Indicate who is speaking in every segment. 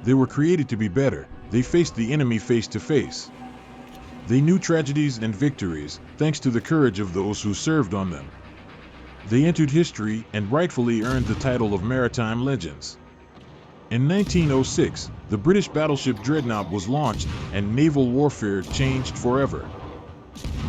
Speaker 1: They were created to be better. They faced the enemy face to face. They knew tragedies and victories, thanks to the courage of those who served on them. They entered history and rightfully earned the title of maritime legends. In 1906, the British battleship Dreadnought was launched, and naval warfare changed forever.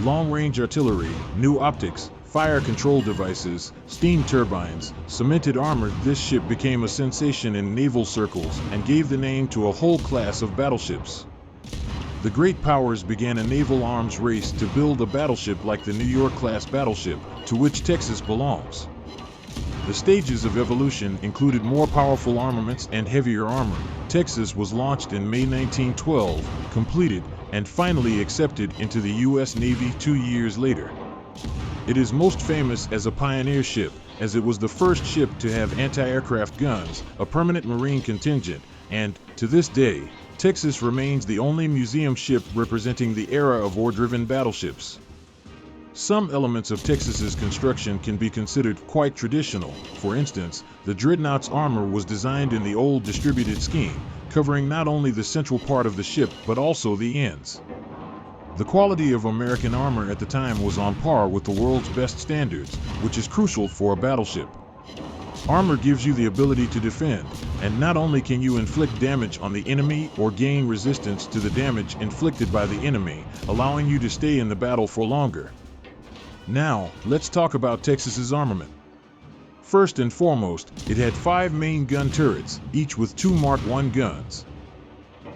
Speaker 1: Long-range artillery, new optics, fire control devices, steam turbines, cemented armor. This ship became a sensation in naval circles and gave the name to a whole class of battleships. The great powers began a naval arms race to build a battleship like the New York-class battleship, to which Texas belongs. The stages of evolution included more powerful armaments and heavier armor. Texas was launched in May 1912, completed, and finally accepted into the U.S. Navy 2 years later. It is most famous as a pioneer ship, as it was the first ship to have anti-aircraft guns, a permanent Marine contingent, and, to this day, Texas remains the only museum ship representing the era of oar-driven battleships. Some elements of Texas's construction can be considered quite traditional. For instance, the Dreadnought's armor was designed in the old distributed scheme, covering not only the central part of the ship but also the ends. The quality of American armor at the time was on par with the world's best standards, which is crucial for a battleship. Armor gives you the ability to defend, and not only can you inflict damage on the enemy or gain resistance to the damage inflicted by the enemy, allowing you to stay in the battle for longer. Now, let's talk about Texas's armament. First and foremost, it had 5 main gun turrets, each with 2 Mark I guns.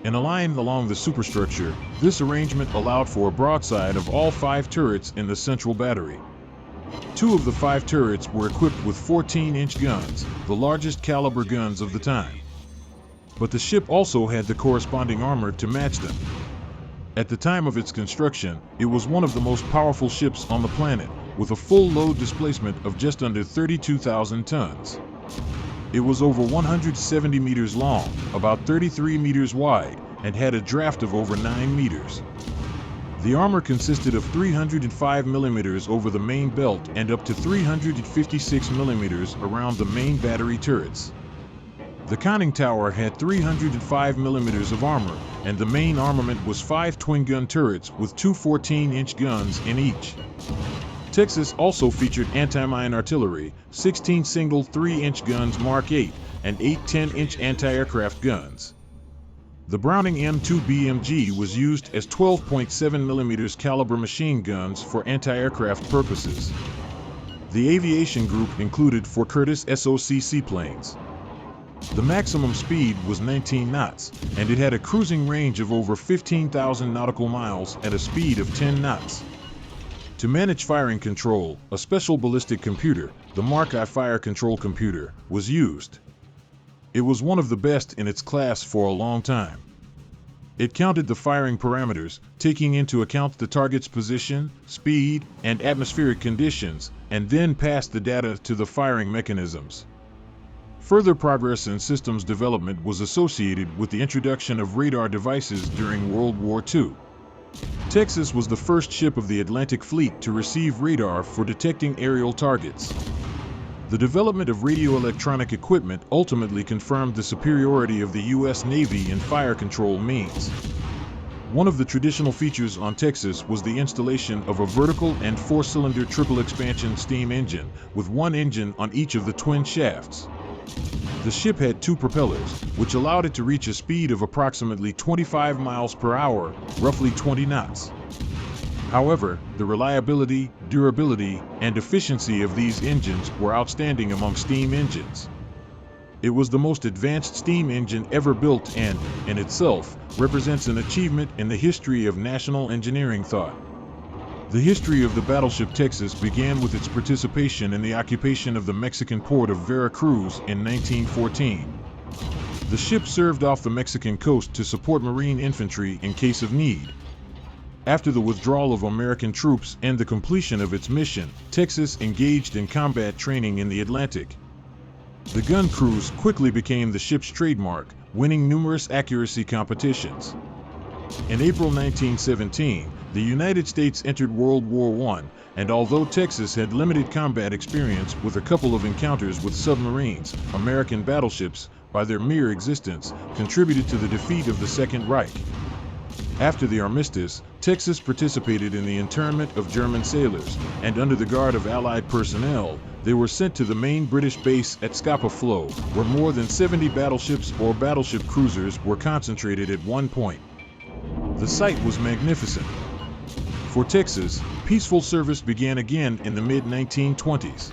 Speaker 1: In a line along the superstructure, this arrangement allowed for a broadside of all 5 turrets in the central battery. 2 of the 5 turrets were equipped with 14-inch guns, the largest caliber guns of the time. But the ship also had the corresponding armor to match them. At the time of its construction, it was one of the most powerful ships on the planet, with a full load displacement of just under 32,000 tons. It was over 170 meters long, about 33 meters wide, and had a draft of over 9 meters. The armor consisted of 305 millimeters over the main belt and up to 356 millimeters around the main battery turrets. The conning tower had 305 millimeters of armor, and the main armament was 5 twin-gun turrets with 2 14-inch guns in each. Texas also featured anti-mine artillery, 16 single 3-inch guns Mark VIII, and 8 10-inch anti-aircraft guns. The Browning M2 BMG was used as 12.7 mm caliber machine guns for anti-aircraft purposes. The aviation group included 4 Curtiss SOC seaplanes. The maximum speed was 19 knots, and it had a cruising range of over 15,000 nautical miles at a speed of 10 knots. To manage firing control, a special ballistic computer, the Mark I fire control computer, was used. It was one of the best in its class for a long time. It counted the firing parameters, taking into account the target's position, speed, and atmospheric conditions, and then passed the data to the firing mechanisms. Further progress in systems development was associated with the introduction of radar devices during World War II. Texas was the first ship of the Atlantic Fleet to receive radar for detecting aerial targets. The development of radioelectronic equipment ultimately confirmed the superiority of the U.S. Navy in fire control means. One of the traditional features on Texas was the installation of a vertical and 4-cylinder triple expansion steam engine, with 1 engine on each of the twin shafts. The ship had 2 propellers, which allowed it to reach a speed of approximately 25 miles per hour, roughly 20 knots. However, the reliability, durability, and efficiency of these engines were outstanding among steam engines. It was the most advanced steam engine ever built and, in itself, represents an achievement in the history of national engineering thought. The history of the battleship Texas began with its participation in the occupation of the Mexican port of Veracruz in 1914. The ship served off the Mexican coast to support Marine infantry in case of need. After the withdrawal of American troops and the completion of its mission, Texas engaged in combat training in the Atlantic. The gun cruise quickly became the ship's trademark, winning numerous accuracy competitions. In April 1917, the United States entered World War I, and although Texas had limited combat experience with a couple of encounters with submarines, American battleships, by their mere existence, contributed to the defeat of the Second Reich. After the armistice, Texas participated in the internment of German sailors, and under the guard of Allied personnel, they were sent to the main British base at Scapa Flow, where more than 70 battleships or battleship cruisers were concentrated at one point. The sight was magnificent. For Texas, peaceful service began again in the mid-1920s.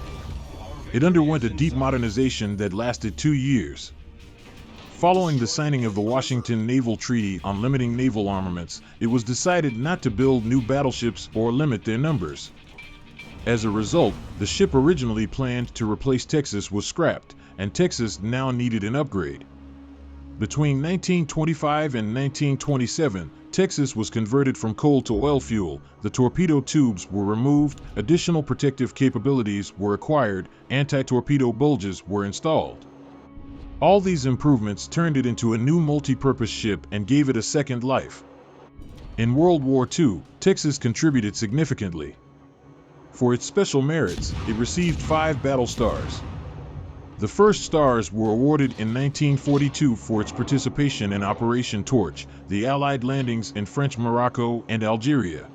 Speaker 1: It underwent a deep modernization that lasted 2 years. Following the signing of the Washington Naval Treaty on limiting naval armaments, it was decided not to build new battleships or limit their numbers. As a result, the ship originally planned to replace Texas was scrapped, and Texas now needed an upgrade. Between 1925 and 1927, Texas was converted from coal to oil fuel, the torpedo tubes were removed, additional protective capabilities were acquired, anti-torpedo bulges were installed. All these improvements turned it into a new multi-purpose ship and gave it a second life. In World War II, Texas contributed significantly. For its special merits, it received 5 battle stars. The first stars were awarded in 1942 for its participation in Operation Torch, the Allied landings in French Morocco and Algeria.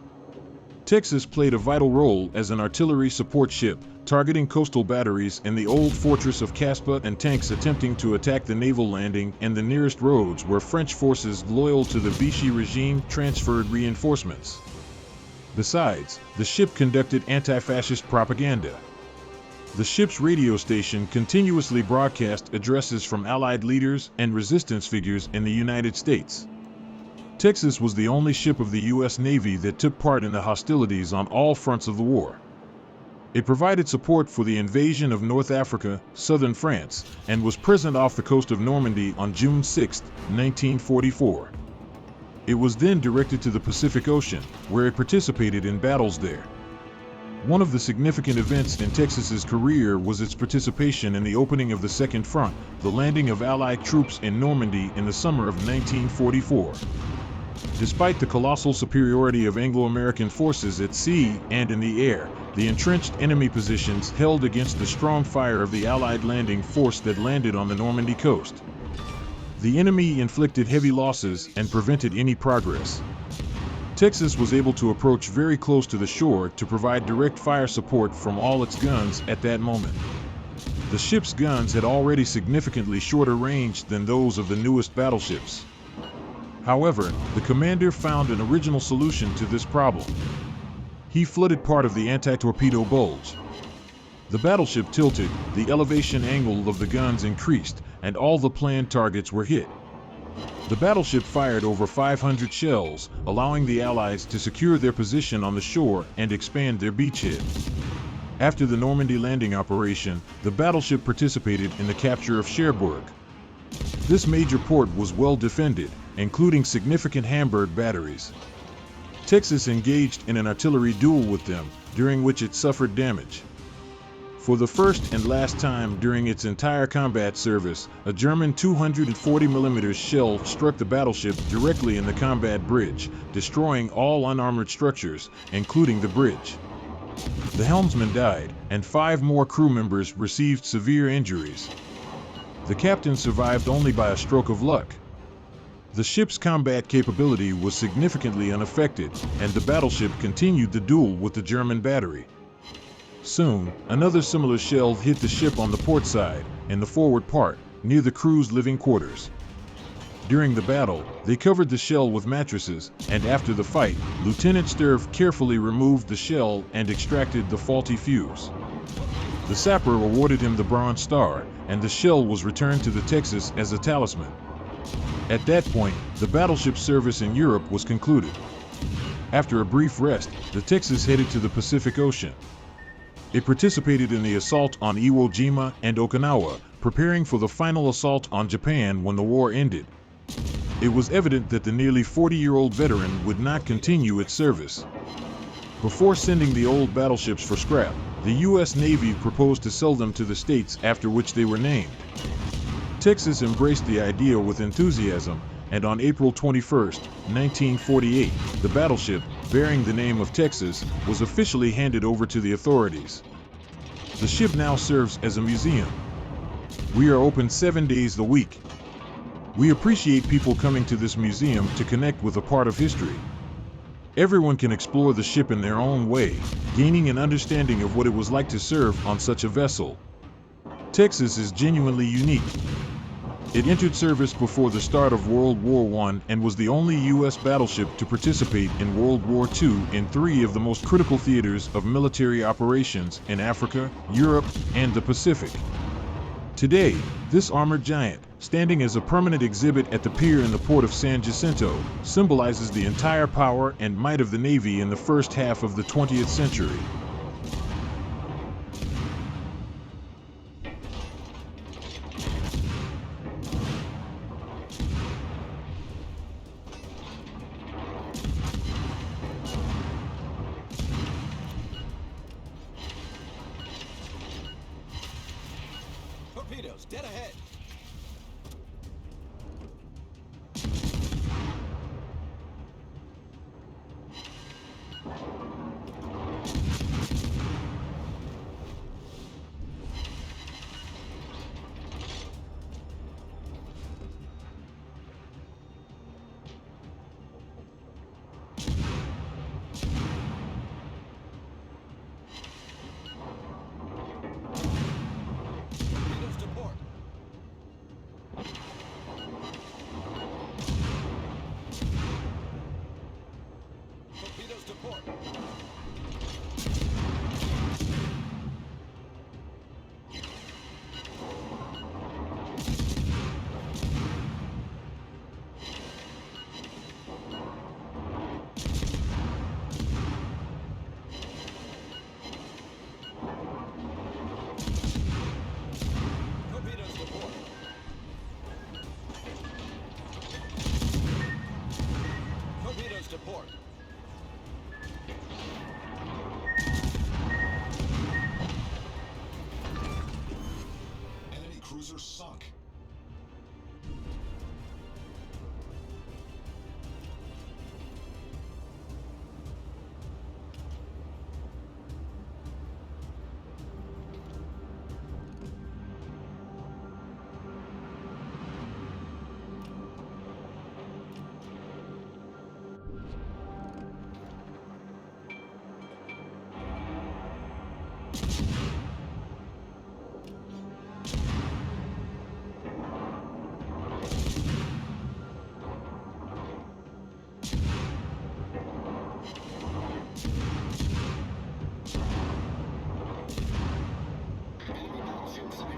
Speaker 1: Texas played a vital role as an artillery support ship, targeting coastal batteries in the old fortress of Caspa and tanks attempting to attack the naval landing and the nearest roads where French forces loyal to the Vichy regime transferred reinforcements. Besides, the ship conducted anti-fascist propaganda. The ship's radio station continuously broadcast addresses from Allied leaders and resistance figures in the United States. Texas was the only ship of the U.S. Navy that took part in the hostilities on all fronts of the war. It provided support for the invasion of North Africa, southern France, and was present off the coast of Normandy on June 6, 1944. It was then directed to the Pacific Ocean, where it participated in battles there. One of the significant events in Texas's career was its participation in the opening of the Second Front, the landing of Allied troops in Normandy in the summer of 1944. Despite the colossal superiority of Anglo-American forces at sea and in the air, the entrenched enemy positions held against the strong fire of the Allied landing force that landed on the Normandy coast. The enemy inflicted heavy losses and prevented any progress. Texas was able to approach very close to the shore to provide direct fire support from all its guns at that moment. The ship's guns had already significantly shorter range than those of the newest battleships. However, the commander found an original solution to this problem. He flooded part of the anti-torpedo bulge. The battleship tilted, the elevation angle of the guns increased, and all the planned targets were hit. The battleship fired over 500 shells, allowing the Allies to secure their position on the shore and expand their beachhead. After the Normandy landing operation, the battleship participated in the capture of Cherbourg. This major port was well defended, including significant Hamburg batteries. Texas engaged in an artillery duel with them, during which it suffered damage. For the first and last time during its entire combat service, a German 240mm shell struck the battleship directly in the combat bridge, destroying all unarmored structures, including the bridge. The helmsman died, and 5 more crew members received severe injuries. The captain survived only by a stroke of luck. The ship's combat capability was significantly unaffected, and the battleship continued the duel with the German battery. Soon, another similar shell hit the ship on the port side, in the forward part, near the crew's living quarters. During the battle, they covered the shell with mattresses, and after the fight, Lieutenant Sturve carefully removed the shell and extracted the faulty fuse. The sapper awarded him the Bronze Star, and the shell was returned to the Texas as a talisman. At that point, the battleship's service in Europe was concluded. After a brief rest, the Texas headed to the Pacific Ocean. It participated in the assault on Iwo Jima and Okinawa, preparing for the final assault on Japan when the war ended. It was evident that the nearly 40-year-old veteran would not continue its service. Before sending the old battleships for scrap, the U.S. Navy proposed to sell them to the states after which they were named. Texas embraced the idea with enthusiasm, and on April 21, 1948, the battleship, bearing the name of Texas, was officially handed over to the authorities. The ship now serves as a museum. We are open 7 days a week. We appreciate people coming to this museum to connect with a part of history. Everyone can explore the ship in their own way, gaining an understanding of what it was like to serve on such a vessel. Texas is genuinely unique. It entered service before the start of World War I and was the only U.S. battleship to participate in World War II in 3 of the most critical theaters of military operations in Africa, Europe, and the Pacific. Today, this armored giant, standing as a permanent exhibit at the pier in the port of San Jacinto, symbolizes the entire power and might of the Navy in the first half of the 20th century.
Speaker 2: Torpedoes, dead ahead. Torpedoes to port. Torpedoes to port. Torpedoes to port. Torpedoes to port.
Speaker 3: Enemy cruiser sunk. Enemy battleship sighted.